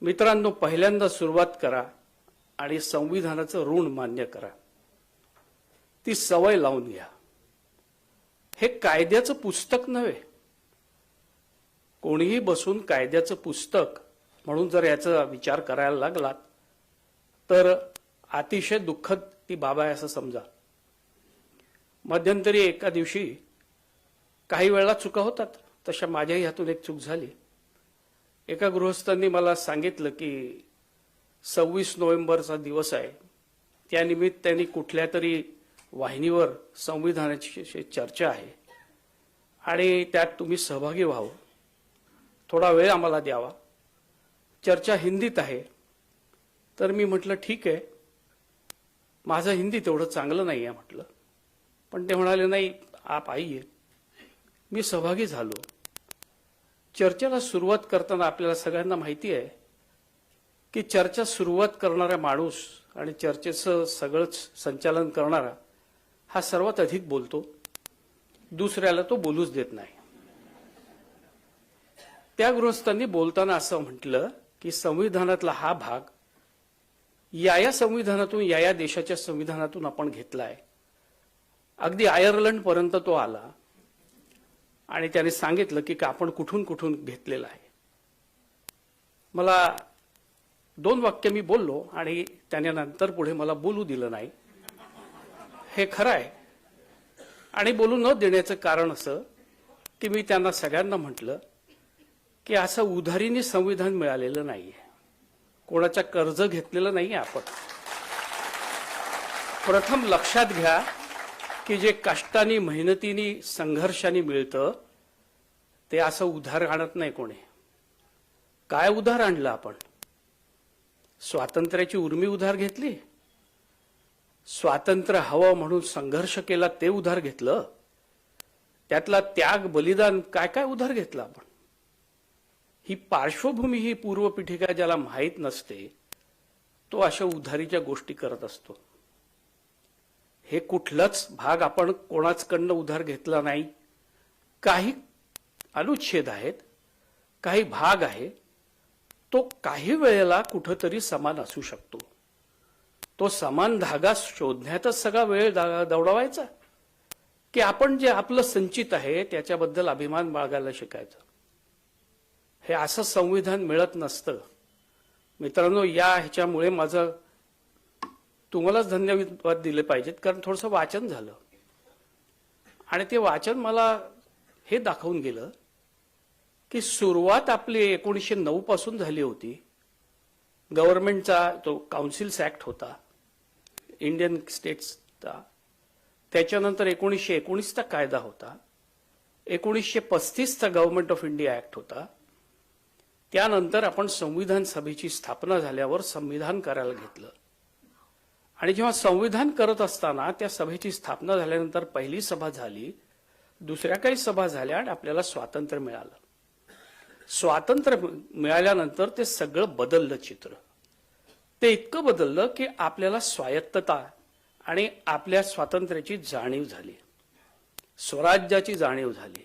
मित्रांनो, पहिल्यांदा सुरुवात करा आणि संविधानाचं ऋण मान्य करा. ती सवय लावून घ्या. हे कायद्याचं पुस्तक नव्हे. कोणीही बसून कायद्याचं पुस्तक म्हणून जर याचा विचार करायला लागलात तर अतिशय दुःखद ती बाब आहे असं समजा. मध्यंतरी एका दिवशी काही वेळा चुका होतात, तशा माझ्याही हातून एक चूक झाली. एका गृहस्थांनी मला सांगितलं की 26 नोव्हेंबरचा दिवस आहे, त्यानिमित्ताने कुठल्या तरी वाहिनीवर संविधानाची चर्चा आहे आणि त्यात तुम्ही सहभागी व्हावं, थोडा वेळ आम्हाला द्यावा. चर्चा हिंदीत आहे. तर मी म्हटलं ठीक आहे, माझं हिंदी तेवढं चांगलं नाही आहे म्हटलं. पण ते म्हणाले नाही आप आइए. मी सहभागी झालो. चर्चेला सुरुवात करताना आपल्याला सगळ्यांना माहिती आहे की चर्चा सुरुवात करणारा माणूस आणि चर्चेचं सगळंच संचालन करणारा हा सर्वात अधिक बोलतो, दुसऱ्याला तो बोलूच देत नाही. त्या गृहस्थांनी बोलताना असं म्हटलं की संविधानातला हा भाग या संविधानातून या देशाच्या संविधानातून आपण घेतलाय. अगदी आयर्लंड पर्यंत तो आला आणि त्याने सांगितलं की आपण कुठून कुठून घेतलेला आहे. मला 2 वाक्य मी बोललो आणि त्याने नंतर पुढे मला बोलू दिलं नाही. हे खरं आहे. आणि बोलू न देण्याचं कारण असं की मी त्यांना सगळ्यांना म्हटलं की असं उधारीने संविधान मिळालेलं नाहीये, कोणाचं कर्ज घेतलेलं नाहीये आपण. प्रथम लक्षात घ्या की जे कष्टाने मेहनतीने संघर्षाने मिळतं ते असं उधार आणत नाही कोणी. काय उधार आणलं आपण? स्वातंत्र्याची उर्मी उधार घेतली, स्वातंत्र्य हवं म्हणून संघर्ष केला ते उधार घेतलं, त्यातला त्याग बलिदान काय काय उधार घेतलं आपण. ही पार्श्वभूमी, ही पूर्वपीठिका ज्याला माहीत नसते तो अशा उधारीच्या गोष्टी करत असतो. हे कुठलाच भाग आपण कोणाचकडनं उधार घेतला नाही. काही अनुच्छेद आहेत, काही भाग आहे, तो काही वेळेला कुठंतरी समान असू शकतो. तो समान धागा शोधण्यातच सगळा वेळ दौडवायचा की आपण जे आपलं संचित आहे त्याच्याबद्दल अभिमान बाळगायला शिकायचं. हे असं संविधान मिळत नसतं. मित्रांनो, या ह्याच्यामुळे माझं तुम्हालाच धन्यवाद दिले पाहिजेत, कारण थोडंसं वाचन झालं आणि ते वाचन मला हे दाखवून गेलं की सुरुवात आपली 1909 पासून झाली होती. गव्हर्नमेंटचा तो काउन्सिल्स ऍक्ट होता, इंडियन स्टेट्सचा. त्याच्यानंतर 1919चा कायदा होता, 1935चा गव्हर्नमेंट ऑफ इंडिया ऍक्ट होता. त्यानंतर आपण संविधान सभेची स्थापना झाल्यावर संविधान करायला घेतलं. आणि जेव्हा संविधान करत असताना त्या सभेची स्थापना झाल्यानंतर पहिली सभा झाली, दुसऱ्या काही सभा झाल्या आणि आपल्याला स्वातंत्र्य मिळालं. स्वातंत्र्य मिळाल्यानंतर ते सगळं बदललं चित्र. ते इतकं बदललं की आपल्याला स्वायत्तता आणि आपल्या स्वातंत्र्याची जाणीव झाली, स्वराज्याची जाणीव झाली.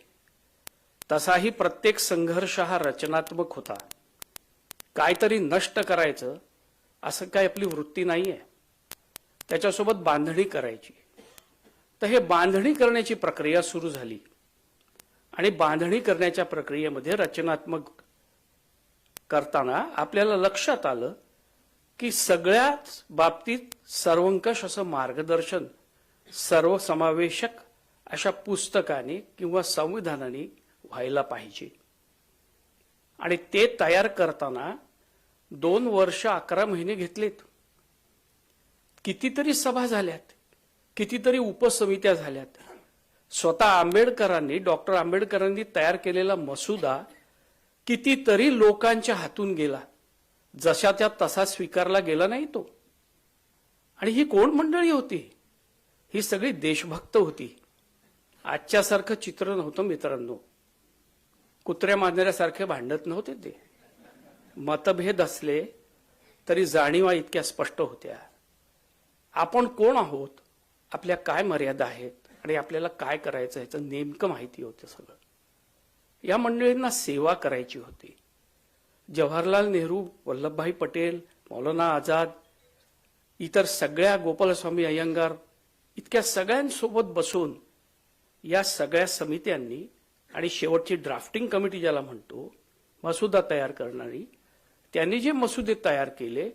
तसाही प्रत्येक संघर्ष हा रचनात्मक होता. काहीतरी नष्ट करायचं असं काय आपली वृत्ती नाहीये, त्याच्यासोबत बांधणी करायची. तर हे बांधणी करण्याची प्रक्रिया सुरू झाली आणि बांधणी करण्याच्या प्रक्रियेमध्ये रचनात्मक करताना आपल्याला लक्षात आलं की सगळ्याच बाबतीत सर्वंकष असं मार्गदर्शन सर्वसमावेशक अशा पुस्तकाने किंवा संविधानाने व्हायला पाहिजे. आणि ते तयार करताना 2 वर्ष 11 महिने घेतलेत. कितीतरी सभा झाल्यात, कितीतरी उपसमित्या झाल्यात. स्वतः आंबेडकरांनी, डॉक्टर आंबेडकरांनी तयार केलेला मसुदा कितीतरी लोकांच्या हातून गेला, जशा त्या तसा स्वीकारला गेला नाही तो. आणि ही कोण मंडळी होती? ही सगळी देशभक्त होती. आजच्यासारखं चित्र नव्हतं मित्रांनो. कुत्र्या मांजऱ्यासारखे भांडत नव्हते ते. मतभेद असले तरी जाणीवा इतक्या स्पष्ट होत्या. आपण कोण आहोत, आपल्या काय मर्यादा आहेत आणि आपल्याला काय करायचं ह्याचं नेमकं माहिती होतं सगळं. या मंडळींना सेवा करायची होती. जवाहरलाल नेहरू, वल्लभभाई पटेल, मौलाना आझाद, इतर सगळ्या गोपालस्वामी अय्यंगार इतक्या सगळ्यांसोबत बसून या सगळ्या समित्यांनी आणि शेवटची ड्राफ्टिंग कमिटी ज्याला म्हणतो, मसुदा तयार करणारी, त्यांनी जे मसुदे तयार केले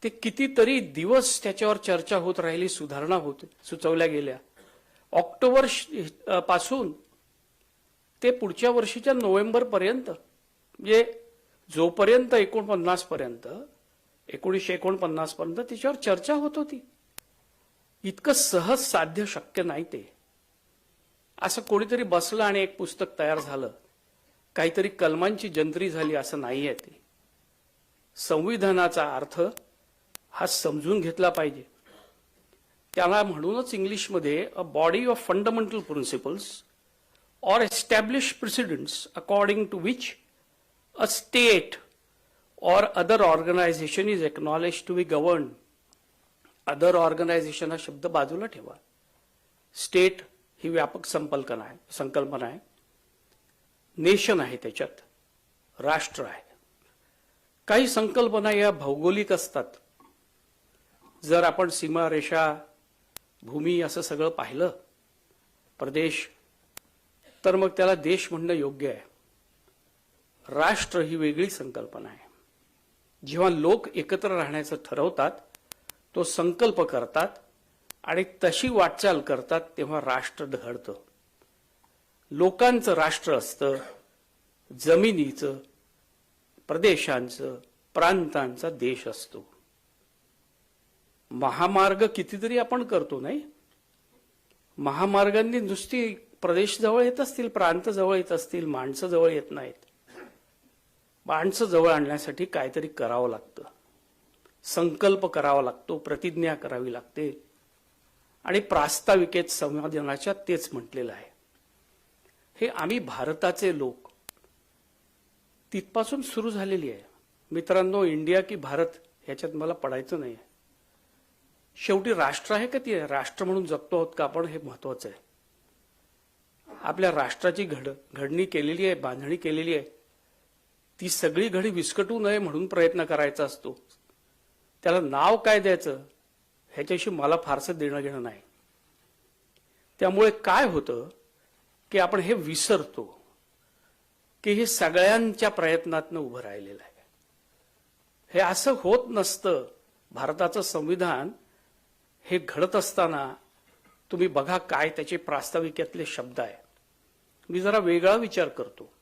ते कितीतरी दिवस त्याच्यावर चर्चा होत राहिली, सुधारणा होत सुचवल्या गेल्या. ऑक्टोबर पासून ते पुढच्या वर्षीच्या नोव्हेंबर पर्यंत, म्हणजे जोपर्यंत 49 पर्यंत 1949 पर्यंत त्याच्यावर चर्चा होत होती. इतकं सहज साध्य शक्य नाही ते. असं कोणीतरी बसलं आणि एक पुस्तक तयार झालं, काहीतरी कलमांची जंत्री झाली असं नाहीये ते. संविधानाचा अर्थ हा समजून घेतला पाहिजे. त्याला म्हणूनच इंग्लिशमध्ये a body of fundamental principles or establish precedents according to which a state or other organization is acknowledged to be governed. Other organization हा शब्द बाजूला ठेवा. स्टेट ही व्यापक संकल्पना आहे. नेशन आहे, त्याच्यात राष्ट्र आहे. काही संकल्पना या भौगोलिक असतात. जर आपण सीमारेषा, भूमी असं सगळं पाहिलं, प्रदेश, तर मग त्याला देश म्हणणं योग्य आहे. राष्ट्र ही वेगळी संकल्पना आहे. जेव्हा लोक एकत्र राहण्याचं ठरवतात, तो संकल्प करतात आणि तशी वाटचाल करतात, तेव्हा राष्ट्र घडतं. लोकांचं राष्ट्र असतं, जमिनीचं, प्रदेशांचं, प्रांतांचा देश असतो. महामार्ग कितीतरी आपण करतो नाही. महामार्गांनी नुसती प्रदेश जवळ येत असतील, प्रांत जवळ येत असतील, माणसं जवळ येत नाहीत. माणसं जवळ आणण्यासाठी काहीतरी करावं लागतं, संकल्प करावा लागतो, प्रतिज्ञा करावी लागते. आणि प्रास्ताविकेत संविधानाच्या तेच म्हटलेलं आहे. हे आम्ही भारताचे लोक तिथपासून सुरू झालेली आहे. मित्रांनो, इंडिया की भारत ह्याच्यात मला पडायचं नाही. शेवटी राष्ट्र आहे का, ती राष्ट्र म्हणून जगतो आहोत का आपण, हे महत्वाचं आहे. आपल्या राष्ट्राची घडणी केलेली आहे, बांधणी केलेली आहे. ती सगळी घडी विस्कटू नये म्हणून प्रयत्न करायचा असतो. त्याला नाव काय द्यायचं ह्याच्याशी मला फारसं देणं घेणं नाही. त्यामुळे काय होतं की आपण हे विसरतो की हे सगळ्यांच्या प्रयत्नातनं उभं राहिलेलं आहे. हे असं होत नसतं. भारताचं संविधान हे घडत असताना तुम्ही बघा काय त्याचे प्रास्ताविकेतले शब्द आहे. मी जरा वेगळा विचार करतो.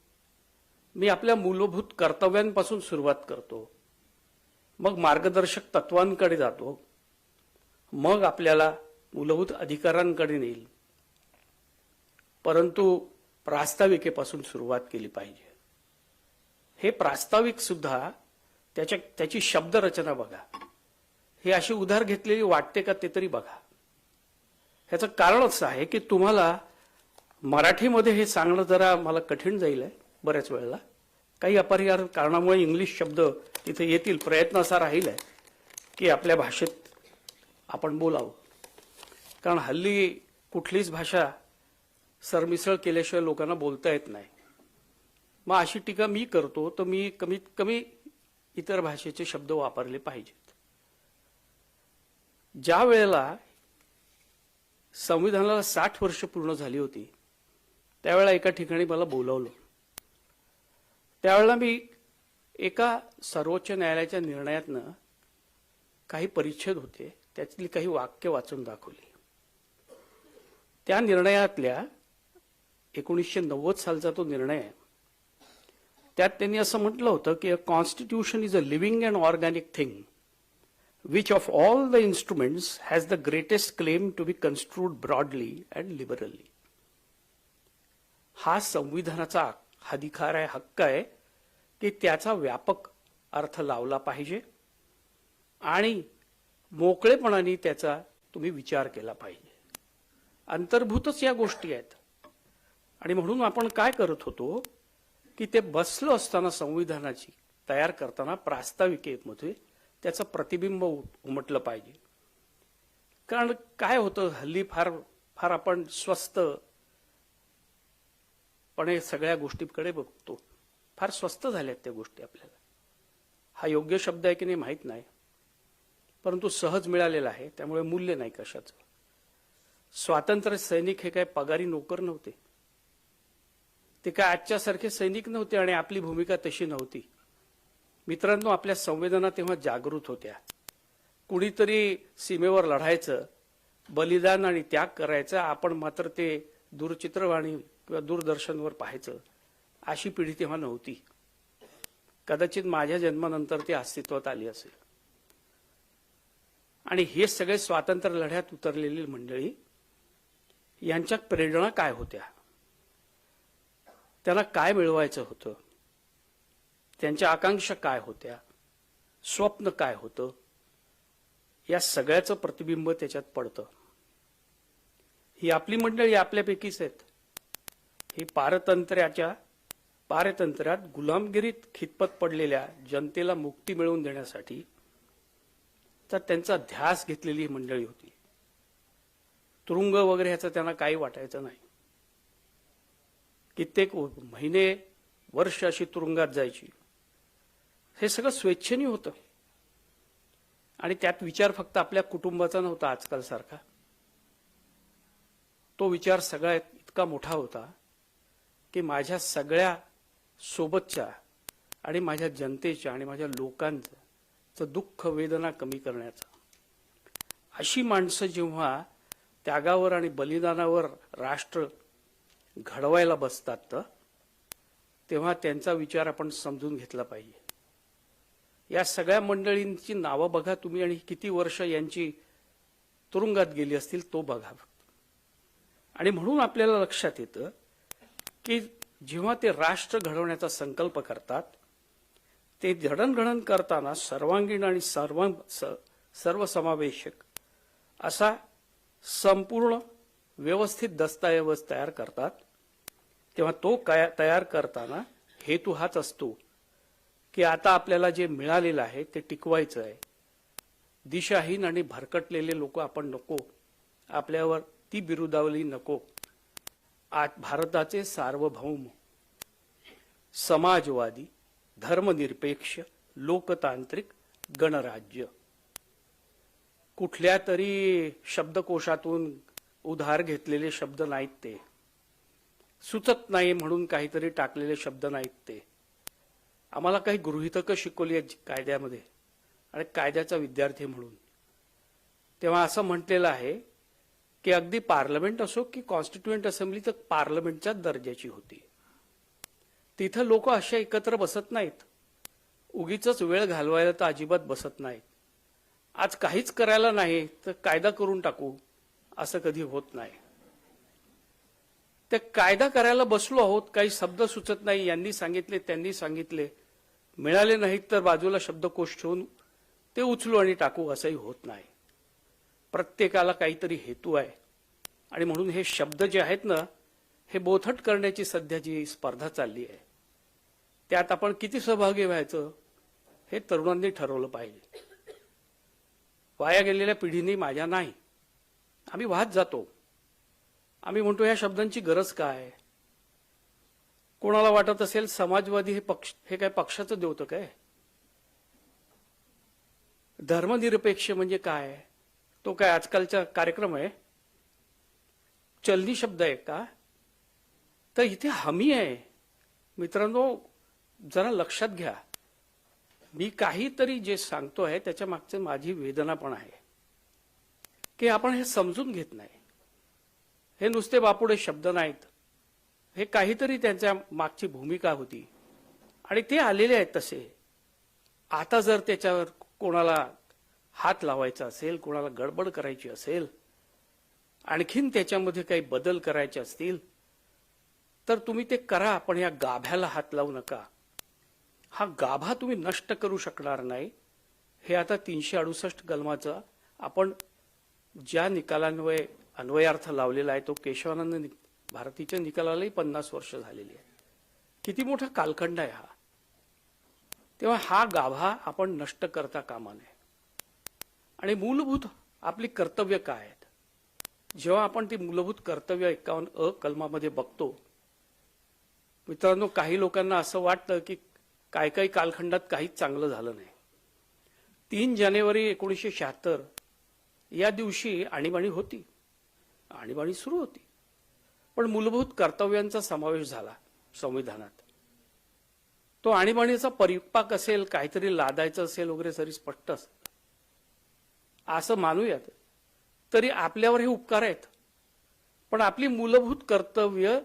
मी आपल्या मूलभूत कर्तव्यांपासून सुरुवात करतो, मग मार्गदर्शक तत्वांकडे जातो, मग आपल्याला मूलभूत अधिकारांकडे नेईल. परंतु प्रास्ताविकेपासून सुरुवात केली पाहिजे. हे प्रास्ताविक सुद्धा त्याची शब्दरचना बघा. हे अशी उधार घेतलेली वाटते का ते तरी बघा. ह्याचं कारण असं आहे की तुम्हाला मराठीमध्ये हे सांगणं जरा मला कठीण जाईल बऱ्याच वेळेला. काही अपरिहार्य कारणामुळे इंग्लिश शब्द तिथे येतील. प्रयत्न असा राहील आहे की आपल्या भाषेत आपण बोलावं. कारण हल्ली कुठलीच भाषा सरमिसळ केल्याशिवाय लोकांना बोलता येत नाही. मग अशी टीका मी करतो तर मी कमीत कमी इतर भाषेचे शब्द वापरले पाहिजेत. ज्या वेळेला संविधानाला 60 वर्ष पूर्ण झाली होती, त्यावेळेला एका ठिकाणी मला बोलावलं. त्यावेळेला मी एका सर्वोच्च न्यायालयाच्या निर्णयातनं काही परिच्छेद होते, त्यातली काही वाक्य वाचून दाखवली. त्या निर्णयातल्या 1990 सालचा तो निर्णय आहे. त्यात त्यांनी असं म्हटलं होतं की a constitution is a living and organic thing which of all the instruments has the greatest claim to be construed broadly and liberally. हा संविधानाचा अधिकार आहे, हक्क आहे की त्याचा व्यापक अर्थ लावला पाहिजे आणि मोकळेपणाने त्याचा तुम्ही विचार केला पाहिजे. अंतर्भूतच या गोष्टी आहेत. आणि म्हणून आपण काय करत होतो की ते बसलो असताना संविधानाची तयार करताना प्रास्ताविकेमध्ये त्याचं प्रतिबिंब उमटलं पाहिजे. कारण काय होतं, हल्ली फार फार आपण स्वस्तपणे सगळ्या गोष्टीकडे बघतो. फार स्वस्त झाल्यात त्या गोष्टी आपल्याला. हा योग्य शब्द आहे की नाही माहीत नाही, परंतु सहज मिळालेला आहे, त्यामुळे मूल्य नाही कशाचं. स्वातंत्र्य सैनिक हे काय पगारी नोकर नव्हते, ते काय आजच्यासारखे सैनिक नव्हते आणि आपली भूमिका तशी नव्हती. मित्रांनो, आपल्या संवेदना तेव्हा जागृत होत्या. कुणीतरी सीमेवर लढायचं, बलिदान आणि त्याग करायचं, आपण मात्र ते दूरचित्रवाणी किंवा दूरदर्शनवर पाहायचं. अशी पिढी तेव्हा नव्हती. कदाचित माझ्या जन्मानंतर ती अस्तित्वात आली असेल. आणि हे सगळे स्वातंत्र्य लढ्यात उतरलेली मंडळी, यांच्या प्रेरणा काय होत्या, त्यांना काय मिळवायचं होतं, त्यांच्या आकांक्षा काय होत्या, स्वप्न काय होतं, या सगळ्याचं प्रतिबिंब त्याच्यात पडतं. ही आपली मंडळी आपल्यापैकीच आहेत. ही पारतंत्र्यात गुलामगिरीत खितपत पडलेल्या जनतेला मुक्ती मिळवून देण्यासाठी तर त्यांचा ध्यास घेतलेली मंडळी होती. तुरुंग वगैरे ह्याचं त्यांना काही वाटायचं नाही. कित्येक महिने वर्ष अशी तुरुंगात जायची. हे सगळं स्वेच्छेने होतं आणि त्यात विचार फक्त आपल्या कुटुंबाचा नव्हता आजकाल सारखा. तो विचार सगळा इतका मोठा होता की माझ्या सगळ्या सोबतच्या आणि माझ्या जनतेच्या आणि माझ्या लोकांचं दुःख वेदना कमी करण्याचा. अशी माणसं जेव्हा त्यागावर आणि बलिदानावर राष्ट्र घडवायला बसतात तेव्हा त्यांचा विचार आपण समजून घेतला पाहिजे. या सगळ्या मंडळींची नावं बघा तुम्ही आणि किती वर्ष यांची तुरुंगात गेली असतील तो बघा. आणि म्हणून आपल्याला लक्षात येतं की जेव्हा ते राष्ट्र घडवण्याचा संकल्प करतात, ते जडणघडण करताना सर्वांगीण आणि सर्वसमावेशक असा संपूर्ण व्यवस्थित दस्तऐवज तयार करतात. तेव्हा तो तयार करताना हेतू हाच असतो की आता आपल्याला जे मिळालेलं आहे ते टिकवायचं आहे. दिशाहीन आणि भरकटलेले लोक आपण नको, आपल्यावर ती बिरुदावली नको. आज भारताचे सार्वभौम समाजवादी धर्मनिरपेक्ष लोकतांत्रिक गणराज्य कुठल्या तरी शब्दकोशातून उधार घेतलेले शब्द नाहीत. ते सुचत नाही म्हणून काहीतरी टाकलेले शब्द नाहीत. ते आम्हाला काही गृहीतकं शिकवली आहेत कायद्यामध्ये आणि कायद्याचा विद्यार्थी म्हणून. तेव्हा असं म्हटलेलं आहे की अगदी पार्लमेंट असो की कॉन्स्टिट्युएंट असेंब्ली तर पार्लमेंटच्याच दर्जाची होती. तिथं लोक अशा एकत्र बसत नाहीत. उगीच वेळ घालवायला तर अजिबात बसत नाहीत. आज काहीच करायला नाही तर कायदा करून टाकू असं कधी होत नाही. ते कायदा करायला बसलो आहोत, काही शब्द सुचत नाही, यांनी सांगितले त्यांनी सांगितले, मिळाले नाहीत तर बाजूला शब्दकोश ठेवून ते उचलू आणि टाकू असंही होत नाही. प्रत्येकाला काहीतरी हेतू आहे आणि म्हणून हे शब्द जे आहेत ना, हे बोथट करण्याची सध्या जी स्पर्धा चालली आहे त्यात आपण किती सहभागी व्हायचं हे तरुणांनी ठरवलं पाहिजे. वाया गेलेल्या पिढीने माझ्या नाही, आम्ही वाहत जातो. आम्ही म्हणतो ह्या शब्दांची गरज काय. कोणाला वाटत असेल समाजवादी हे काय पक्षाचं देवतं काय. धर्मनिरपेक्ष म्हणजे काय, तो काय आजकालचा कार्यक्रम आहे, चलनी शब्द आहे का. तर इथे हमी आहे. मित्रांनो, जरा लक्षात घ्या, मी काहीतरी जे सांगतोय त्याच्या मागचे माझी वेदना पण आहे की आपण हे समजून घेत नाही. हे नुसते बापुडे शब्द नाहीत, हे काहीतरी त्यांच्या मागची भूमिका होती आणि ते आलेले आहेत तसे. आता जर त्याच्यावर कोणाला हात लावायचा असेल, कोणाला गडबड करायची असेल, आणखीन त्याच्यामध्ये काही बदल करायचे असतील तर तुम्ही ते करा, पण या गाभ्याला हात लावू नका. हा गाभा तुम्ही नष्ट करू शकणार नाही. हे आता 368 कलमाचा आपण ज्या निकालान्वये अन्वयार्थ लावलेला आहे तो केशवानंद भारतीच्या निकालालाही 50 वर्ष झालेली आहे. किती मोठा कालखंड आहे हा. तेव्हा हा गाभा आपण नष्ट करता कामा नये. आणि मूलभूत आपली कर्तव्य काय आहेत, जेव्हा आपण ती मूलभूत कर्तव्य 51 कलमामध्ये बघतो, मित्रांनो, काही लोकांना असं वाटतं की काही काही कालखंडात काहीच चांगलं झालं नाही. 3 जानेवारी 1976 या दिवशी आणीबाणी होती, आणीबाणी सुरू होती, पण मूलभूत कर्तव्यांचा समावेश झाला संविधानात. तो आणीबाणीचा परिपाक असेल, काहीतरी लादायचं असेल वगैरे तरी स्पष्ट असत असं मानूयात. तरी आपल्यावर हे उपकार आहेत, पण आपली मूलभूत कर्तव्य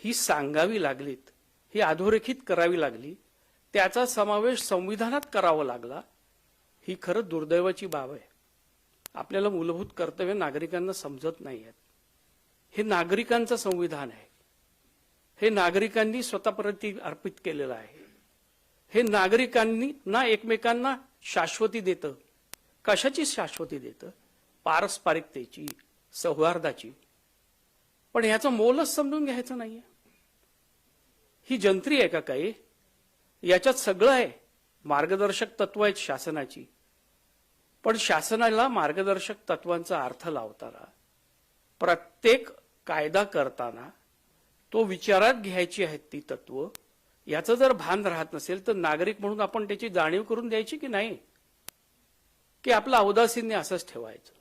ही सांगावी लागलीत, ही अधोरेखित करावी लागली, त्याचा समावेश संविधानात करावा लागला. ही खरं दुर्दैवाची बाब आहे. आपल्याला मूलभूत कर्तव्य नागरिकांना समजत नाही आहेत. हे नागरिकांचं संविधान आहे. हे नागरिकांनी स्वतःप्रती अर्पित केलेलं आहे. हे नागरिकांनी ना एकमेकांना शाश्वती देतं. कशाची शाश्वती देतं? पारस्परिकतेची, सौहार्दाची. पण ह्याचं मोलच समजून घ्यायचं नाहीये. ही जंत्री आहे का काही? याच्यात सगळं आहे. मार्गदर्शक तत्व आहेत शासनाची, पण शासनाला मार्गदर्शक तत्वांचा अर्थ लावताना, प्रत्येक कायदा करताना तो विचारात घ्यायची आहेत ती तत्व. याचं जर भान राहत नसेल तर नागरिक म्हणून आपण त्याची जाणीव करून द्यायची की नाही, की आपलं औदासीन्य असंच ठेवायचं?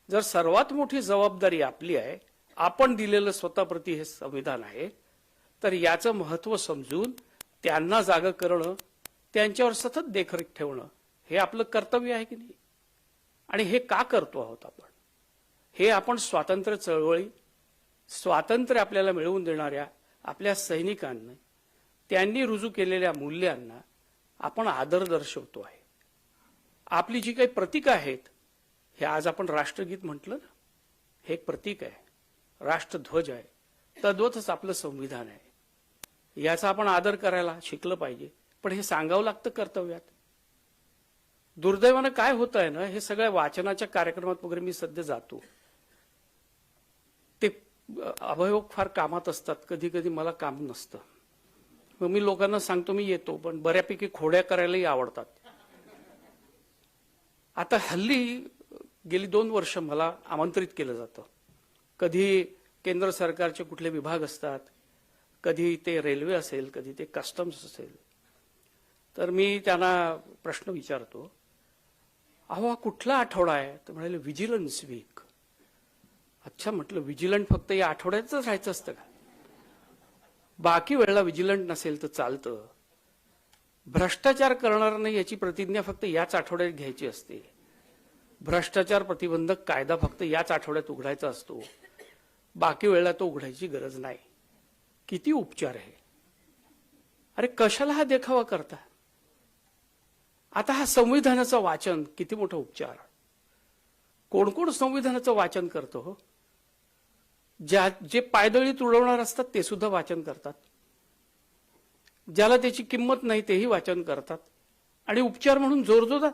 जर सर्वात मोठी जबाबदारी आपली आहे, आपण दिलेलं स्वतःप्रती हे संविधान आहे, तर याचं महत्व समजून त्यांना जागं करणं, त्यांच्यावर सतत देखरेख ठेवणं हे आपलं कर्तव्य आहे की नाही? आणि हे का करतो आहोत आपण? हे आपण स्वातंत्र्य चळवळी, स्वातंत्र्य आपल्याला मिळवून देणाऱ्या आपल्या सैनिकांना, त्यांनी रुजू केलेल्या मूल्यांना आपण आदर दर्शवतो आहे. आपली जी काही प्रतीकं आहेत, हे आज आपण राष्ट्रगीत म्हटलं ना, हे एक प्रतीक आहे. राष्ट्रध्वज आहे. तद्वतच आपलं संविधान आहे. याचा आपण आदर करायला शिकलं पाहिजे, पण हे सांगावं लागतं कर्तव्यात. दुर्दैवानं काय होत आहे ना, हे सगळ्या वाचनाच्या कार्यक्रमात वगैरे मी सध्या जातो, ते अभयोग फार कामात असतात. कधी कधी मला काम नसतं, मग मी लोकांना सांगतो मी येतो, पण बऱ्यापैकी खोड्या करायलाही आवडतात. आता हल्ली गेली 2 वर्ष मला आमंत्रित केलं जातं. कधी केंद्र सरकारचे कुठले विभाग असतात, कधी ते रेल्वे असेल, कधी ते कस्टम्स असेल. तर मी त्यांना प्रश्न विचारतो, अहो हा कुठला आठवडा आहे? तर म्हणाले व्हिजिलन्स वीक. अच्छा, म्हटलं व्हिजिलंट फक्त या आठवड्यातच राहायचं असतं का? बाकी वेळेला व्हिजिलंट नसेल तर चालतं. भ्रष्टाचार करणार नाही याची प्रतिज्ञा फक्त याच आठवड्यात घ्यायची असते. भ्रष्टाचार प्रतिबंधक कायदा फक्त याच आठवड्यात उघडायचा असतो. बाकी वेळेला तो उघडायची गरज नाही. किती उपचार आहे! अरे कशाला हा देखावा करता? आता हा संविधानाचं वाचन किती मोठं उपचार. कोण कोण संविधानाचं वाचन करतो हो? जे पायदळी तुडवणार असतात ते सुद्धा वाचन करतात. ज्याला त्याची किंमत नाही तेही वाचन करतात. आणि उपचार म्हणून जोरजोरात,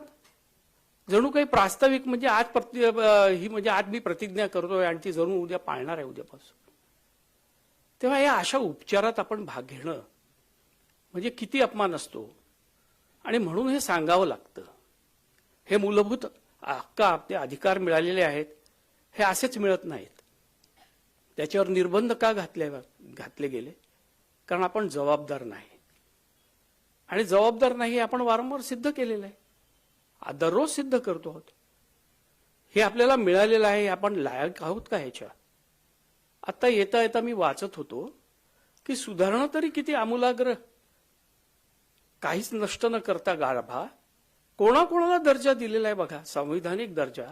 जणू काही प्रास्ताविक, म्हणजे आज मी प्रतिज्ञा करतोय आणि ती जणू उद्या पाळणार आहे उद्यापासून. तेव्हा या अशा उपचारात आपण भाग घेणं म्हणजे किती अपमान असतो. आणि म्हणून हे सांगावं लागतं. हे मूलभूत हक्क, आपले अधिकार मिळालेले आहेत, हे असेच मिळत नाहीत. त्याच्यावर निर्बंध का घातले गेले? कारण आपण जबाबदार नाही. आणि जबाबदार नाही हे आपण वारंवार सिद्ध केलेलं आहे. दररोज सिद्ध करतो आहोत. हे आपल्याला मिळालेलं आहे, आपण लायक आहोत का ह्याच्या? आता येता येता मी वाचत होतो की सुधारणा तरी किती आमूलाग्र, काहीच नष्ट न करता गाभा कोणाकोणाला दर्जा दिलेला आहे बघा. संविधानिक दर्जा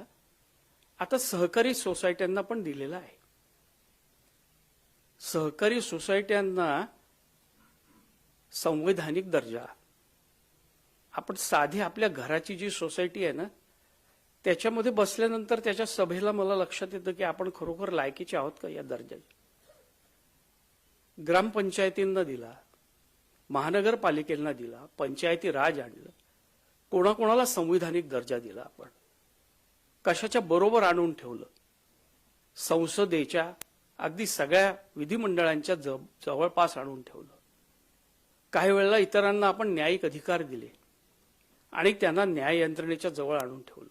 आता सहकारी सोसायट्यांना पण दिलेला आहे. सहकारी सोसायट्यांना संवैधानिक दर्जा. आपण साधी आपल्या घराची जी सोसायटी आहे ना, त्याच्यामध्ये बसल्यानंतर त्याच्या सभेला मला लक्षात येतं की आपण खरोखर लायकीचे आहोत का या दर्जाचे. ग्रामपंचायतींना दिला, महानगरपालिकेला दिला, पंचायती राज आणलं, कोणाकोणाला संविधानिक दर्जा दिला. आपण कशाच्या बरोबर आणून ठेवलं. संसदेच्या अगदी सगळ्या विधिमंडळांच्या जवळपास आणून ठेवलं. काही वेळेला इतरांना आपण न्यायिक अधिकार दिले आणि त्यांना न्याय यंत्रणेच्या जवळ आणून ठेवलं.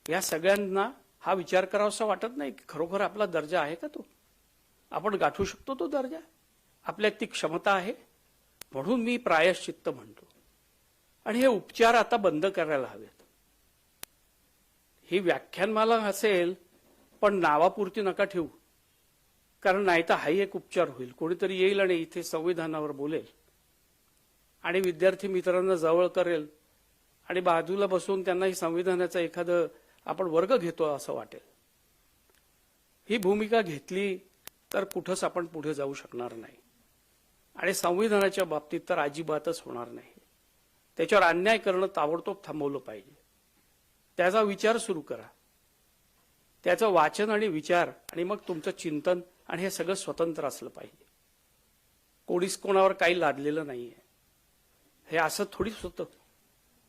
या सगळ्यांना हा विचार करावासा वाटत नाही की खरोखर आपला दर्जा आहे का? तो आपण गाठू शकतो तो दर्जा? आपल्यात ती क्षमता आहे? म्हणून मी प्रायश्चित्त म्हणतो. आणि हे उपचार आता बंद करायला हवेत. ही व्याख्यानमाला असेल पण नावापुरती नका ठेवू, कारण नाही तर हाही एक उपचार होईल. कोणीतरी येईल आणि इथे संविधानावर बोलेल आणि विद्यार्थी मित्रांना जवळ करेल आणि बाजूला बसून त्यांनाही संविधानाचा एखादं आपण वर्ग घेतो असं वाटेल. ही भूमिका घेतली तर कुठंच आपण पुढे जाऊ शकणार नाही. आणि संविधानाच्या बाबतीत तर अजिबातच होणार नाही. त्याच्यावर अन्याय करणं ताबडतोब थांबवलं पाहिजे. त्याचा विचार सुरू करा, त्याचं वाचन आणि विचार, आणि मग तुमचं चिंतन, आणि हे सगळं स्वतंत्र असलं पाहिजे. कोणीच कोणावर काही लादलेलं नाहीये. हे असं थोडीच होतं.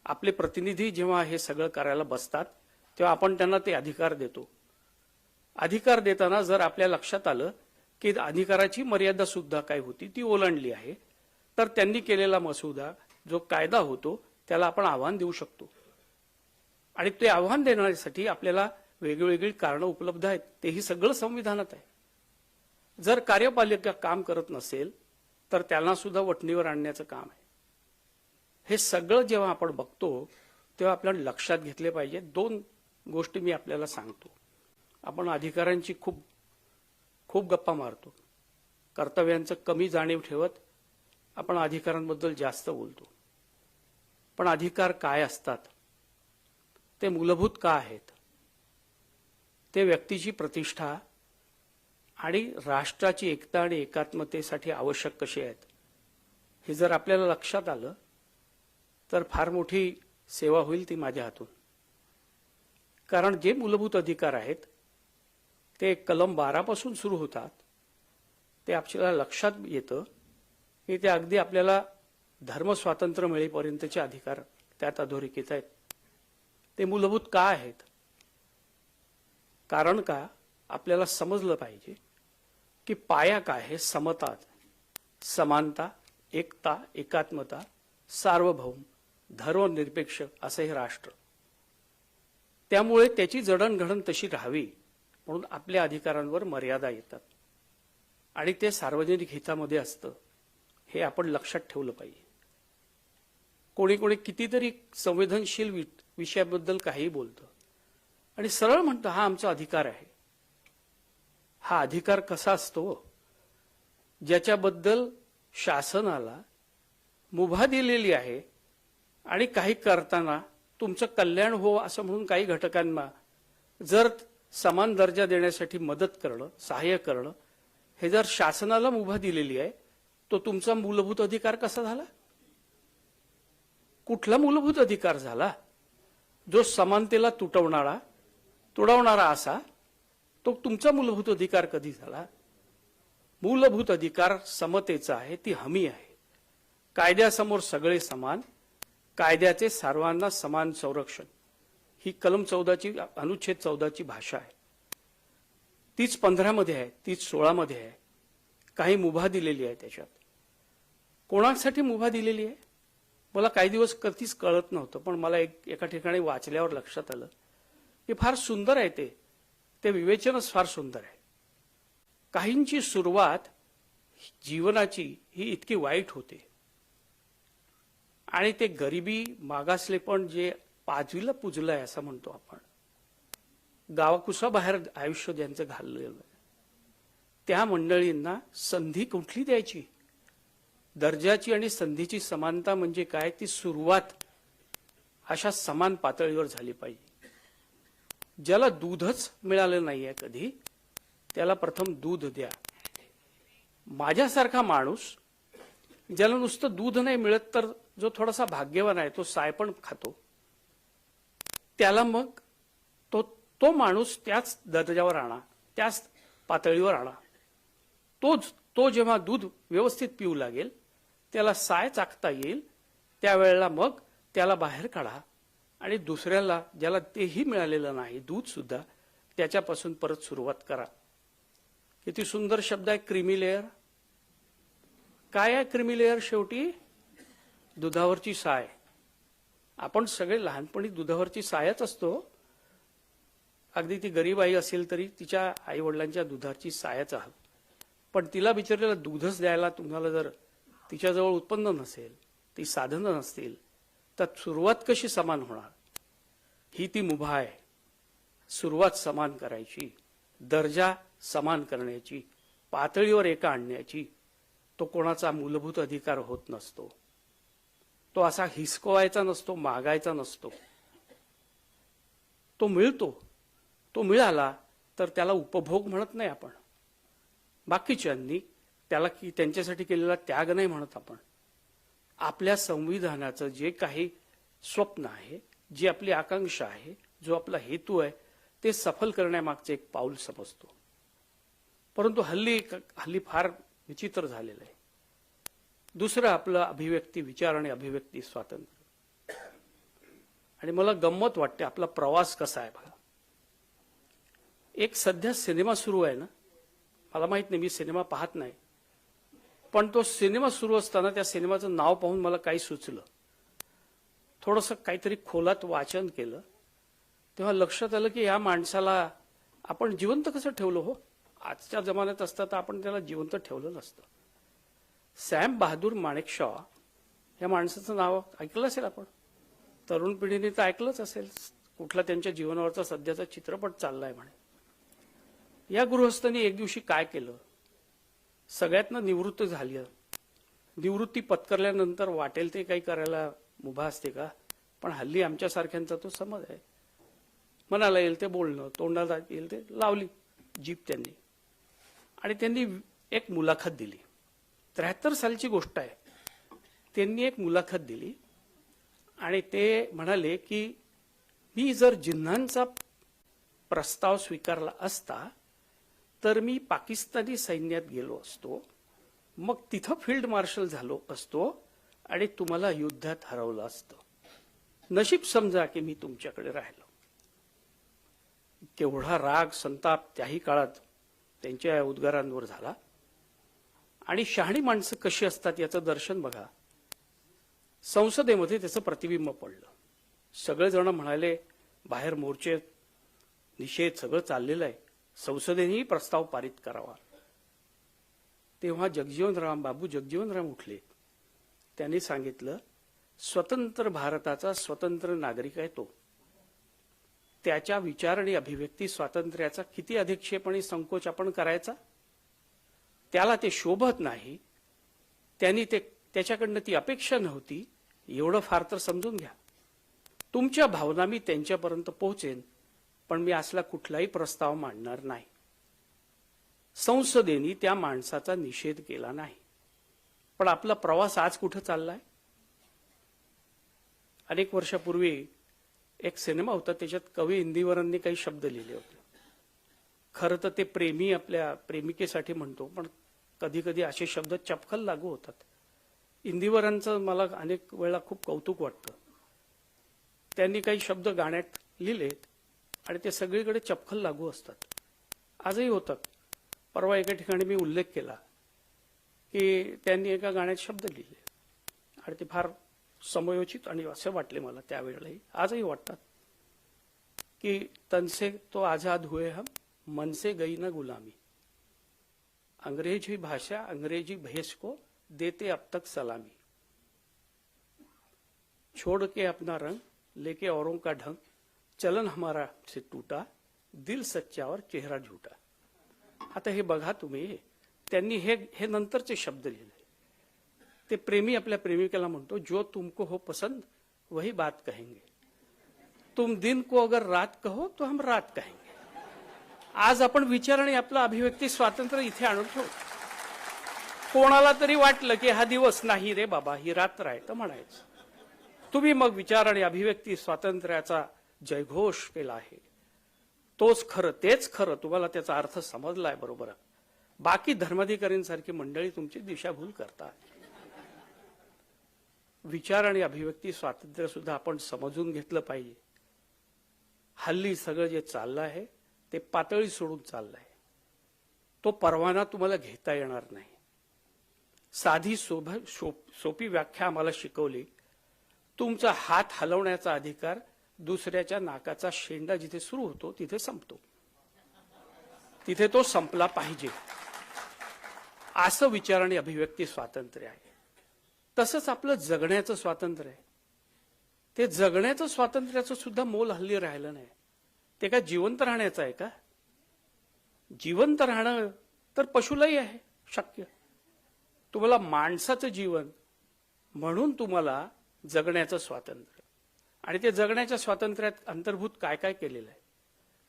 आपले प्रतिनिधी जेव्हा हे सगळं करायला बसतात तेव्हा आपण त्यांना ते अधिकार देतो. अधिकार देताना जर आपल्या लक्षात आलं की अधिकाराची मर्यादा सुद्धा काय होती ती ओलांडली आहे, तर त्यांनी केलेला मसुदा जो कायदा होतो त्याला आपण आव्हान देऊ शकतो. आणि ते आव्हान देण्यासाठी आपल्याला वेगवेगळी कारणं उपलब्ध आहेत. तेही सगळं संविधानात आहे. जर कार्यपालिका काम करत नसेल तर त्यांना सुद्धा वठणीवर आणण्याचं काम आहे. हे सगळं जेव्हा आपण बघतो तेव्हा आपल्याला लक्षात घेतले पाहिजे. 2 गोष्टी मी आपल्याला सांगतो. आपण अधिकारांची खूप खूप गप्पा मारतो, कर्तव्यांचं कमी जाणीव ठेवत आपण अधिकारांबद्दल जास्त बोलतो. पण अधिकार काय असतात, ते मूलभूत का आहेत, ते व्यक्तीची प्रतिष्ठा आणि राष्ट्राची एकता आणि एकात्मतेसाठी आवश्यक कसे आहेत, हे जर आपल्याला लक्षात आलं तर फार मोठी सेवा होईल ती माझ्या हातून. कारण जे मूलभूत अधिकार आहेत ते कलम 12 पासून सुरू होतात. ते आपल्याला लक्षात येतं की ते अगदी आपल्याला धर्मस्वातंत्र्य मिळेपर्यंतचे अधिकार त्यात अधोरेखित आहेत. ते मूलभूत का आहेत? कारण का आपल्याला समजलं पाहिजे की पाया काय आहे. समता, समानता, एकता, एकात्मता, सार्वभौम, धर्मनिरपेक्ष असं हे राष्ट्र. त्यामुळे त्याची जडणघडण तशी राहावी म्हणून आपल्या अधिकारांवर मर्यादा येतात आणि ते सार्वजनिक हितामध्ये असतं. हे आपण लक्षात ठेवलं पाहिजे. कोणी कोणी कितीतरी संवेदनशील विषयाबद्दल काही बोलतं आणि सरळ म्हणतं हा आमचा अधिकार आहे. हा अधिकार कसा असतो? ज्याच्याबद्दल शासनाला मुभा दिलेली आहे आणि काही करताना तुमचं कल्याण हो असं म्हणून काही घटकांना जर समान दर्जा देण्यासाठी मदत करणं, सहाय्य करणं, हे जर शासनाला मुभा दिलेली आहे तो तुमचा मूलभूत अधिकार कसा झाला? कुठला मूलभूत अधिकार झाला? जो समानतेला तुडवणारा असा तो तुमचा मूलभूत अधिकार कधी झाला? मूलभूत अधिकार समतेचा आहे, ती हमी आहे. कायद्यासमोर सगळे समान, कायद्याचे सर्वांना समान संरक्षण, ही कलम 14ची अनुच्छेद 14ची भाषा आहे. तीच 15 मध्ये आहे, तीच 16 मध्ये आहे. काही मुभा दिलेली आहे त्याच्यात. कोणासाठी मुभा दिलेली आहे मला काही दिवस कधीच कळत नव्हतं, पण मला एका ठिकाणी वाचल्यावर लक्षात आलं की फार सुंदर आहे. ते विवेचनच फार सुंदर आहे. काहींची सुरुवात जीवनाची ही इतकी वाईट होते आणि ते गरिबी, मागासलेपण जे 5वीला पुजलंय असं म्हणतो आपण, गावाकुसाबाहेर आयुष्य ज्यांचं घाललेलं, त्या मंडळींना संधी कुठली द्यायची? दर्जाची आणि संधीची समानता म्हणजे काय? ती सुरुवात अशा समान पातळीवर झाली पाहिजे. ज्याला दूधच मिळालं नाहीये कधी, त्याला प्रथम दूध द्या. माझ्यासारखा माणूस ज्याला नुसतं दूध नाही मिळत तर जो थोडासा भाग्यवान आहे, तो साय पण खातो, त्याला मग तो माणूस त्याच दर्जावर आणा, त्याच पातळीवर आणा. तो जेव्हा दूध व्यवस्थित पिऊ लागेल, त्याला साय चाखता येईल, त्यावेळेला मग त्याला बाहेर काढा आणि दुसऱ्याला ज्याला तेही मिळालेलं नाही दूध सुद्धा, त्याच्यापासून परत सुरुवात करा. किती सुंदर शब्द आहे क्रीमी लेअर. काय आहे क्रीमी लेअर? शेवटी दुधावरची साय. आपण सगळे लहानपणी दुधावरची सायच असतो. अगदी ती गरीब आई असेल तरी तिच्या आई वडिलांच्या दुधाची सायच आहात. पण तिला बिचारीला दूधच द्यायला तुम्हाला जर तिच्याजवळ उत्पन्न नसेल, ती साधनं नसतील, तर सुरुवात कशी समान होणार? ही ती मुभा आहे. सुरुवात समान करायची, दर्जा समान करण्याची, पातळीवर एका आणण्याची. तो कोणाचा मूलभूत अधिकार होत नसतो. तो असा हिसकवायचा नसतो, मागायचा नसतो. तो मिळतो. तो मिळाला तर त्याला उपभोग म्हणत नाही आपण. बाकीच्यांनी त्याला त्यांच्यासाठी केलेला त्याग नाही म्हणत आपण. आपल्या संविधानाचं जे काही स्वप्न आहे, जी आपली आकांक्षा आहे, जो आपला हेतू आहे, ते सफल करण्यामागचे एक पाऊल समजतो. परंतु हल्ली फार विचित्र झालेलं आहे. दुसरं आपलं अभिव्यक्ती, विचार आणि अभिव्यक्ती स्वातंत्र्य. आणि मला गंमत वाटते आपला प्रवास कसा आहे बघा. एक सध्या सिनेमा सुरू आहे ना, मला माहित नाही, मी सिनेमा पाहत नाही, पण तो सिनेमा सुरू असताना त्या सिनेमाचं नाव पाहून मला काही सुचलं. थोडंसं काहीतरी खोलात वाचन केलं तेव्हा लक्षात आलं की या माणसाला आपण जिवंत कसं ठेवलं हो. आजच्या जमान्यात असतं तर आपण त्याला जिवंत ठेवलं नसतं. सॅम बहादूर माणेकशॉ या माणसाचं नाव ऐकलं असेल आपण. तरुण पिढीने तर ऐकलंच असेल. कुठला त्यांच्या जीवनावरचा सध्याचा चित्रपट चाललाय म्हणे. या गृहस्थांनी एक दिवशी काय केलं, सगळ्यातनं निवृत्त झाली. निवृत्ती पत्करल्यानंतर वाटेल ते काही करायला मुभा असते का? पण हल्ली आमच्यासारख्यांचा तो समज आहे. मनाला येईल ते बोलणं, तोंडाला येईल ते लावली जीप त्यांनी. आणि त्यांनी एक मुलाखत दिली. 73 सालची गोष्ट आहे. त्यांनी एक मुलाखत दिली आणि ते म्हणाले की मी जर जिन्नांचा प्रस्ताव स्वीकारला असता तर मी पाकिस्तानी सैन्यात गेलो असतो, मग तिथं फील्ड मार्शल झालो असतो आणि तुम्हाला युद्धात हरवलं असतं. नशीब समजा की मी तुमच्याकडे राहिलो. केवढा राग, संताप त्याही काळात त्यांच्या या उद्गारांवर झाला. आणि शहाणी माणसं कशी असतात याचं दर्शन बघा. संसदेमध्ये त्याचं प्रतिबिंब पडलं. सगळेजण म्हणाले बाहेर मोर्चे, निषेध सगळं चाललेलं आहे, संसदेनेही प्रस्ताव पारित करावा. तेव्हा बाबू जगजीवनराम उठले. त्यांनी सांगितलं स्वतंत्र भारताचा स्वतंत्र नागरिक आहे तो. त्याच्या विचार आणि अभिव्यक्ती स्वातंत्र्याचा किती अधिक्षेप आणि संकोच आपण करायचा? त्याला ते शोभत नाही. त्यांनी त्याच्याकडनं ती अपेक्षा नव्हती. एवढं फार तर समजून घ्या. तुमच्या भावना मी त्यांच्यापर्यंत पोहोचेन, पण मी असला कुठलाही प्रस्ताव मांडणार नाही. संसदेने त्या माणसाचा निषेध केला नाही. पण आपला प्रवास आज कुठं चाललाय? अनेक वर्षापूर्वी एक सिनेमा होता, त्याच्यात कवी इंदिवरांनी काही शब्द लिहिले होते. खरं तर ते प्रेमी आपल्या प्रेमिकेसाठी म्हणतो, पण कधी कधी असे शब्द चपखल लागू होतात. इंदिवरांचं मला अनेक वेळा खूप कौतुक वाटतं. त्यांनी काही शब्द गाण्यात लिहिलेत आणि ते सगळीकडे चपखल लागू असतात. आजही होतात. परवा एका ठिकाणी मी उल्लेख केला की त्यांनी एका गाण्यात शब्द लिहिले आणि ते फार समयोचित आणि असे वाटले मला त्यावेळेलाही, आजही वाटतात की तनसे तो आजाद हुए हम, मन से गई न गुलामी. अंग्रेजी भाषा, अंग्रेजी भेष को देते अब तक सलामी. छोड़ के अपना रंग, लेके औरों का ढंग, चलन हमारा से टूटा, दिल सच्चा और चेहरा झूठा. आता हे बघा तुम्ही, त्यांनी हे नंतरचे शब्द लिहिले. ते प्रेमी आपल्या प्रेमिकेला म्हणतो, जो तुमको हो पसंद वही बात कहेंगे, तुम दिन को अगर रात कहो तो हम रात कहेंगे. आज आपण विचार आणि आपलं अभिव्यक्ती स्वातंत्र्य इथे आणून ठेवू. कोणाला तरी वाटलं की हा दिवस नाही रे बाबा, ही रात्र आहे, तर म्हणायचं. तुम्ही मग विचार आणि अभिव्यक्ती स्वातंत्र्याचा जयघोष केला आहे. तोच खरं, तेच खरं. तुम्हाला त्याचा अर्थ समजलाय बरोबर. बाकी धर्माधिकाऱ्यांसारखी मंडळी तुमची दिशाभूल करतात. विचार आणि अभिव्यक्ती स्वातंत्र्य सुद्धा आपण समजून घेतलं पाहिजे. हल्ली सगळं जे चाललं आहे ते पातळी सोडून चाललंय. तो परवाना तुम्हाला घेता येणार नाही. साधी सोपी व्याख्या आम्हाला शिकवली, तुमचा हात हलवण्याचा अधिकार दुसऱ्याच्या नाकाचा शेंडा जिथे सुरू होतो तिथे संपतो, तिथे तो संपला पाहिजे. असं विचार आणि अभिव्यक्ती स्वातंत्र्य आहे. तसंच आपलं जगण्याचं स्वातंत्र्य आहे. ते जगण्याचं स्वातंत्र्याचं सुद्धा मोल हल्ली राहिलं नाही. ते काय जिवंत राहण्याचं आहे का? जिवंत राहणं तर पशुलाही आहे शक्य. तुम्हाला माणसाचं जीवन म्हणून तुम्हाला जगण्याचं स्वातंत्र्य, आणि ते जगण्याच्या स्वातंत्र्यात अंतर्भूत काय काय केलेलं आहे,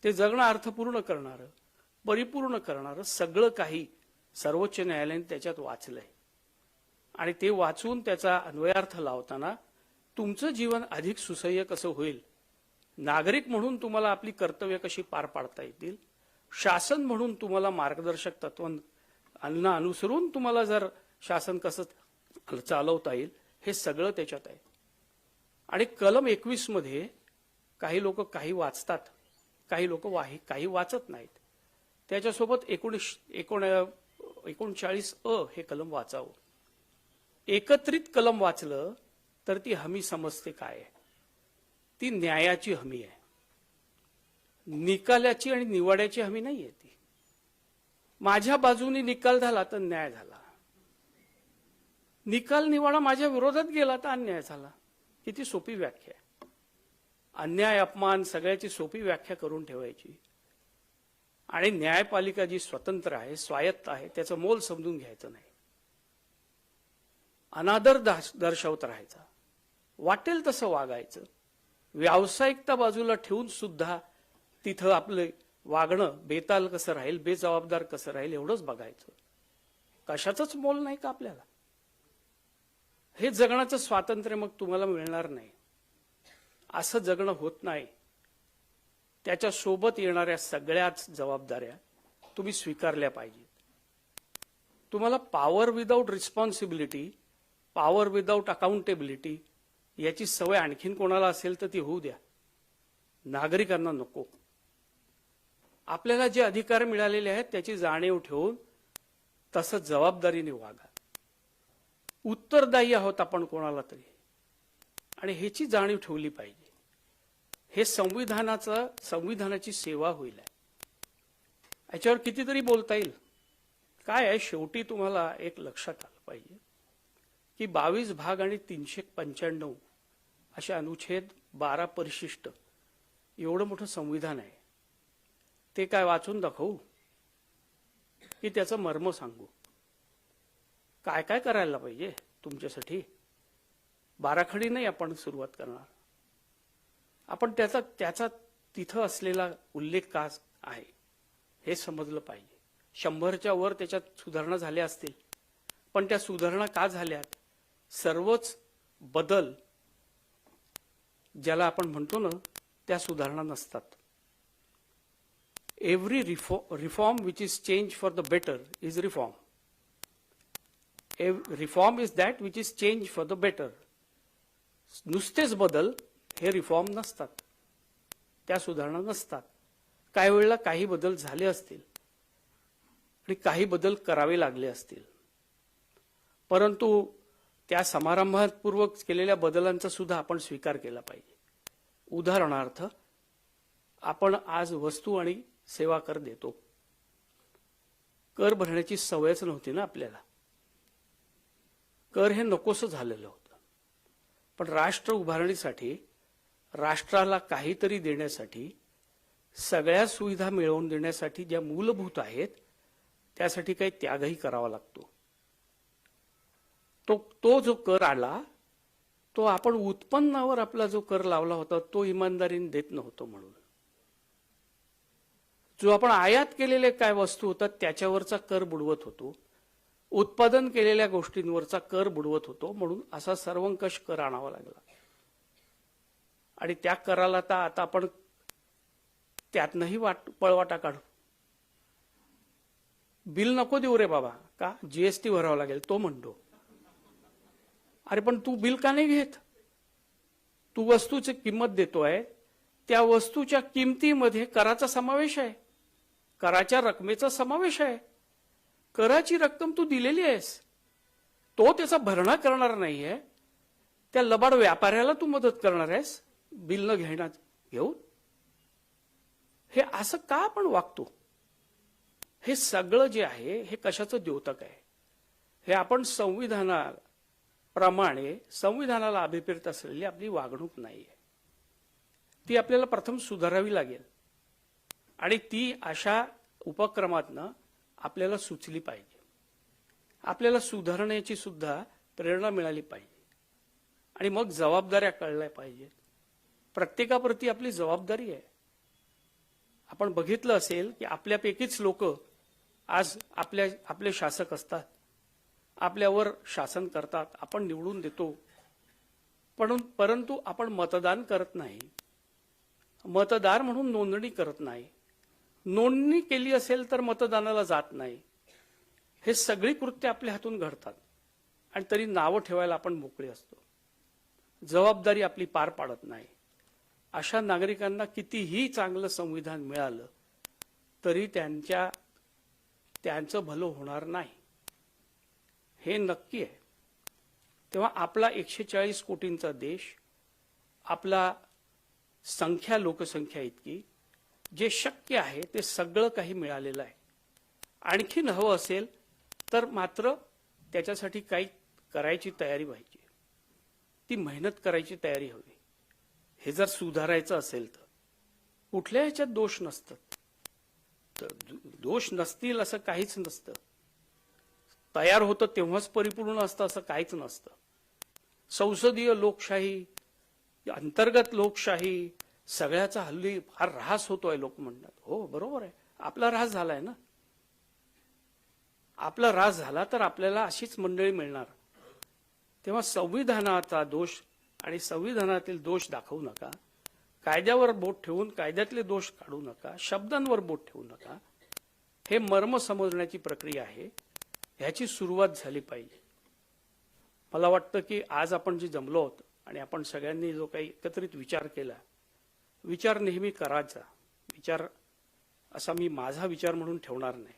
ते जगणं अर्थपूर्ण करणारं, परिपूर्ण करणारं सगळं काही सर्वोच्च न्यायालयाने त्याच्यात वाचलंय. आणि ते वाचून त्याचा अन्वयार्थ लावताना तुमचं जीवन अधिक सुसह्य कसं होईल, नागरिक म्हणून तुम्हाला आपली कर्तव्य कशी पार पाडता येतील, शासन म्हणून तुम्हाला मार्गदर्शक तत्वांना अनुसरून तुम्हाला जर शासन कसं चालवता येईल, हे सगळं त्याच्यात आहे. आणि कलम 21 मध्ये काही लोक काही वाचतात, काही लोक काही वाचत नाहीत. त्याच्यासोबत 39 हे कलम वाचावं. एकत्रित कलम वाचलं तर ती हमी समजते काय आहे. ती न्यायाची हमी आहे, निकालाची आणि निवाड्याची हमी नाहीये. ती माझ्या बाजूने निकाल झाला तर न्याय झाला, निकाल निवाडा माझ्या विरोधात गेला तर अन्याय झाला. किती सोपी व्याख्या आहे. अन्याय अपमान सगळ्याची सोपी व्याख्या करून ठेवायची. आणि न्यायपालिका जी स्वतंत्र आहे, स्वायत्त आहे, त्याचं मोल समजून घ्यायचं नाही. अनादर दर्शवत राहायचा, वाटेल तसं वागायचं, व्यावसायिकता बाजूला ठेवून सुद्धा तिथं आपलं वागणं बेताल कसं राहील, बेजबाबदार कसं राहील एवढंच बघायचं. कशाचंच मोल नाही का आपल्याला? हे जगण्याचं स्वातंत्र्य मग तुम्हाला मिळणार नाही. असं जगणं होत नाही. त्याच्या सोबत येणाऱ्या सगळ्याच जबाबदाऱ्या तुम्ही स्वीकारल्या पाहिजेत. तुम्हाला power without responsibility, power without accountability याची सवय आणखीन कोणाला असेल तर ती होऊ द्या, नागरिकांना नको. आपल्याला जे अधिकार मिळालेले आहेत त्याची जाणीव ठेवून तसं जबाबदारीने वागा. उत्तरदायी आहोत आपण कोणाला तरी, आणि ह्याची जाणीव ठेवली पाहिजे. हे संविधानाची सेवा होईल. याच्यावर कितीतरी बोलता येईल. काय आहे, शेवटी तुम्हाला एक लक्षात आलं पाहिजे की 22 भाग आणि 395 असे अनुच्छेद, 12 परिशिष्ट, एवढं मोठं संविधान आहे. ते काय वाचून दाखवू की त्याचं मर्म सांगू? काय काय करायला पाहिजे तुमच्यासाठी? बाराखडी नाही आपण सुरुवात करणार. आपण त्याचा तिथं असलेला उल्लेख का आहे हे समजलं पाहिजे. 100च्या वर त्याच्यात सुधारणा झाल्या असतील, पण त्या सुधारणा का झाल्यात? सर्वच बदल ज्याला आपण म्हणतो ना, त्या सुधारणा नसतात. Every reform which is change for the better is reform. Reform is that which is change for the better. नुसतेच बदल हे रिफॉर्म नसतात, त्या सुधारणा नसतात. काही वेळेला काही बदल झाले असतील आणि काही बदल करावे लागले असतील, परंतु त्या समारंभपूर्वक केलेल्या बदलांचा सुद्धा आपण स्वीकार केला पाहिजे. उदाहरणार्थ, आपण आज वस्तू आणि सेवा कर देतो. कर भरण्याची सवयच नव्हती ना आपल्याला. कर हे नकोसं झालेलं होतं. पण राष्ट्र उभारणीसाठी, राष्ट्राला काहीतरी देण्यासाठी, सगळ्या सुविधा मिळवून देण्यासाठी ज्या मूलभूत आहेत त्यासाठी काही त्यागही करावा लागतो. तो जो कर आला तो आपण उत्पन्नावर आपला जो कर लावला होता तो इमानदारीने देत नव्हतो म्हणून. जो आपण आयात केलेले काय वस्तू होतात त्याच्यावरचा कर बुडवत होतो, उत्पादन केलेल्या गोष्टींवरचा कर बुडवत होतो, म्हणून असा सर्वंकष कर आणावा लागला. आणि त्या कराला आता आपण त्यातनंही पळवाटा काढू. बिल नको देऊ रे बाबा, का जीएसटी भरावा लागेल तो म्हणतो. अरे पण तू बिल का नाही घेत? तू वस्तूची किंमत देतोय, त्या वस्तूच्या किमतीमध्ये कराचा समावेश आहे, कराच्या रकमेचा समावेश आहे. कराची रक्कम तू दिलेली आहेस, तो त्याचा भरणा करणार नाहीये, त्या लबाड व्यापाऱ्याला तू मदत करणार आहेस बिल न घेऊन. हे असं का आपण वागतो? हे सगळं जे आहे हे कशाचं द्योतक आहे? हे आपण संविधानाला प्रमाणे संविधानाला अभिप्रेत असलेली आपली वागणूक नाहीये. ती आपल्याला प्रथम सुधारावी लागेल आणि ती अशा उपक्रमातनं आपल्याला सुचली पाहिजे. आपल्याला सुधारण्याची सुद्धा प्रेरणा मिळाली पाहिजे आणि मग जबाबदाऱ्या कळल्या पाहिजेत. प्रत्येकाप्रती आपली जबाबदारी आहे. आपण बघितलं असेल की आपल्यापैकीच लोक आज आपले शासक असतात, आपल्यावर शासन करतात, आपण निवडून देतो, परंतु आपण मतदान करत नाही, मतदार म्हणून नोंदणी करत नाही, नोंदणी केली असेल तर मतदानाला जात नाही. हे सगळी कृत्य आपल्या हातून घडतात आणि तरी नावं ठेवायला आपण मोकळे असतो. जबाबदारी आपली पार पाडत नाही. अशा नागरिकांना कितीही चांगलं संविधान मिळालं तरी त्यांचं भलं होणार नाही, हे नक्की आहे. तेव्हा आपला 140 कोटींचा देश, आपला लोकसंख्या इतकी, जे शक्य आहे ते सगळं काही मिळालेलं आहे. आणखीन हवं असेल तर मात्र त्याच्यासाठी काही करायची तयारी पाहिजे, ती मेहनत करायची तयारी हवी. हे जर सुधारायचं असेल तर कुठल्या ह्याच्यात दोष नसतात, दोष नसतील असं काहीच नसतं. तयार होतं तेव्हाच परिपूर्ण असतं असं काहीच नसतं. संसदीय लोकशाही, अंतर्गत लोकशाही, सगळ्याचा हल्ली फार ऱ्हास होतोय लोक म्हणतात. हो, बरोबर आहे, आपला ऱ्हास झालाय ना. आपला ऱ्हास झाला तर आपल्याला अशीच मंडळी मिळणार. तेव्हा संविधानाचा दोष आणि संविधानातील दोष दाखवू नका. कायद्यावर बोट ठेवून कायद्यातले दोष काढू नका. शब्दांवर बोट ठेवू नका. हे मर्म समजण्याची प्रक्रिया आहे, ह्याची सुरुवात झाली पाहिजे. मला वाटतं की आज आपण जे जमलो आहोत आणि आपण सगळ्यांनी जो काही एकत्रित विचार केला, विचार नेहमी करायचा. विचार असा मी माझा विचार म्हणून ठेवणार नाही.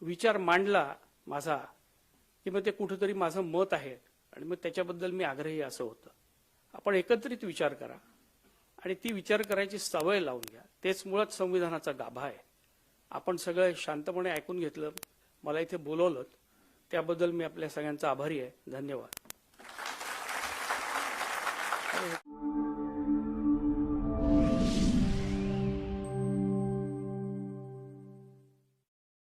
विचार मांडला माझा की मग ते कुठेतरी माझं मत आहे आणि मग त्याच्याबद्दल मी आग्रही असं होतं. आपण एकत्रित विचार करा आणि ती विचार करायची सवय लावून घ्या. तेच मुळात संविधानाचा गाभा आहे. आपण सगळं शांतपणे ऐकून घेतलं, मला इथे बोलवलं, त्याबद्दल मी आपल्या सगळ्यांचा आभारी आहे. धन्यवाद.